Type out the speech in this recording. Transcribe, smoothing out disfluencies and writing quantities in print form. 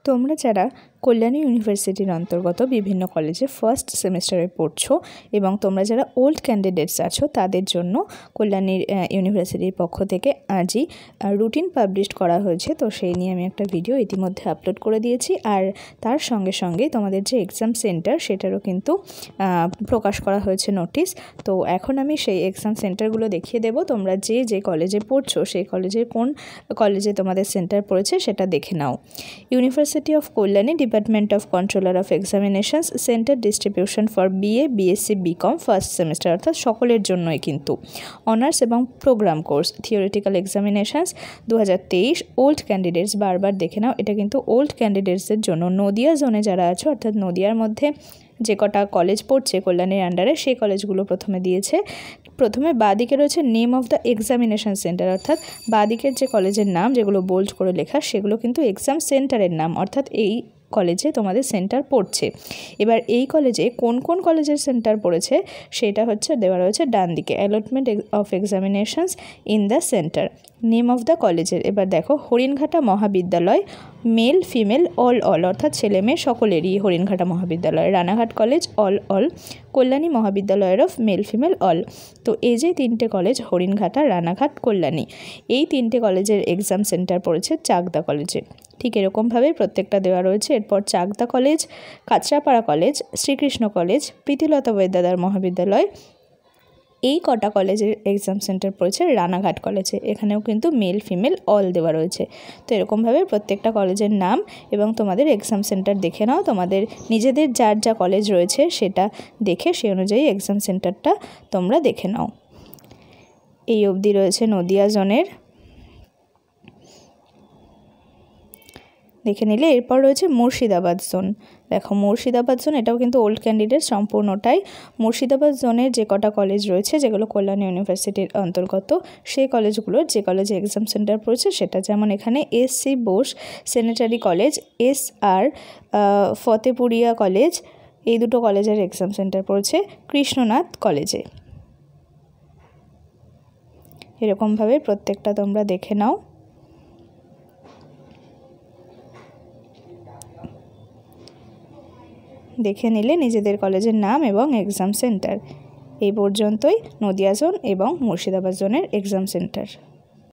তোমরা যারা কল্যাণী ইউনিভার্সিটির অন্তর্গত বিভিন্ন কলেজে ফার্স্ট সেমিস্টারে পড়ছো এবং তোমরা যারা ওল্ড ক্যান্ডিডেটস আছো তাদের জন্য কল্যাণীর ইউনিভার্সিটির পক্ষ থেকে আজই রুটিন পাবলিশ করা হয়েছে। তো সেই নিয়ে আমি একটা ভিডিও ইতিমধ্যে আপলোড করে দিয়েছি, আর তার সঙ্গে সঙ্গে তোমাদের যে এক্সাম সেন্টার সেটারও কিন্তু প্রকাশ করা হয়েছে নোটিশ। তো এখন আমি সেই এক্সাম সেন্টারগুলো দেখিয়ে দেবো। তোমরা যে কলেজে পড়ছো সেই কলেজের কোন কলেজে তোমাদের সেন্টার পড়েছে সেটা দেখে নাও। University of Kalyani, department of controller of examinations, centre distribution for BA, BSc, BCom first semester, অর্থাৎ সকলের জন্যই কিন্তু। অনার্স এবং programme course, theoretical examinations 2023, old candidates, বারবার দেখে নাও, এটা কিন্তু ওল্ড ক্যান্ডিডেটসের জন্য। নদিয়া জোনে যারা আছো, অর্থাৎ নদিয়ার মধ্যে যে কটা কলেজ পড়ছে কল্যাণীর আন্ডারে, সেই কলেজগুলো প্রথমে দিয়েছে। প্রথমে বাঁদিকে রয়েছে name of the examination centre, অর্থাৎ বাঁদিকের যে কলেজের নাম যেগুলো বোল্ড করে লেখা সেগুলো কিন্তু এক্সাম সেন্টারের নাম, অর্থাৎ এই কলেজে তোমাদের সেন্টার পড়ছে। এবার এই কলেজে কোন কোন কলেজের সেন্টার পড়েছে সেটা হচ্ছে দেওয়া রয়েছে ডান দিকে, allotment of examinations in the centre, name of the কলেজের। এবার দেখো, হরিণঘাটা মহাবিদ্যালয়, মেল ফিমেল অল, অর্থাৎ ছেলে মেয়ে সকলেরই হরিণঘাটা মহাবিদ্যালয়। রানাঘাট কলেজ অল, কল্যাণী মহাবিদ্যালয়ের অফ মেল ফিমেল অল। তো এই যে তিনটে কলেজ, হরিণঘাটা, রানাঘাট, কল্যাণী, এই তিনটে কলেজের এক্সাম সেন্টার পড়েছে চাকদা কলেজে। ঠিক এরকমভাবে প্রত্যেকটা দেওয়া রয়েছে। এরপর Chakdah college, Kanchrapara college, Srikrishna college, Pritilata Baidyanath Mahavidyalaya, এই কটা কলেজের এক্সাম সেন্টার পড়েছে রানাঘাট কলেজে। এখানেও কিন্তু মেল ফিমেল অল দেওয়া রয়েছে। তো এরকমভাবে প্রত্যেকটা কলেজের নাম এবং তোমাদের এক্সাম সেন্টার দেখে নাও। তোমাদের নিজেদের যার যা কলেজ রয়েছে সেটা দেখে সেই অনুযায়ী এক্সাম সেন্টারটা তোমরা দেখে নাও। এই অবধি রয়েছে নদিয়া জোনের, দেখে নিলে। এরপর রয়েছে মুর্শিদাবাদ জোন। দেখো, মুর্শিদাবাদ জোন, এটাও কিন্তু ওল্ড ক্যান্ডিডেট সম্পূর্ণটাই। মুর্শিদাবাদ জোনের যে কটা কলেজ রয়েছে যেগুলো কল্যাণী ইউনিভার্সিটির অন্তর্গত, সেই কলেজগুলোর যে কলেজে এক্সাম সেন্টার পড়েছে সেটা, যেমন এখানে S C. Bose sanitary college, S R. Fatehpuria college, এই দুটো কলেজের এক্সাম সেন্টার পড়েছে কৃষ্ণনাথ কলেজে। এরকমভাবে প্রত্যেকটা তোমরা দেখে নাও। দেখে নিলে নিজেদের কলেজের নাম এবং এক্সাম সেন্টার। এই পর্যন্তই নদিয়া জোন এবং মুর্শিদাবাদ জোনের এক্সাম সেন্টার।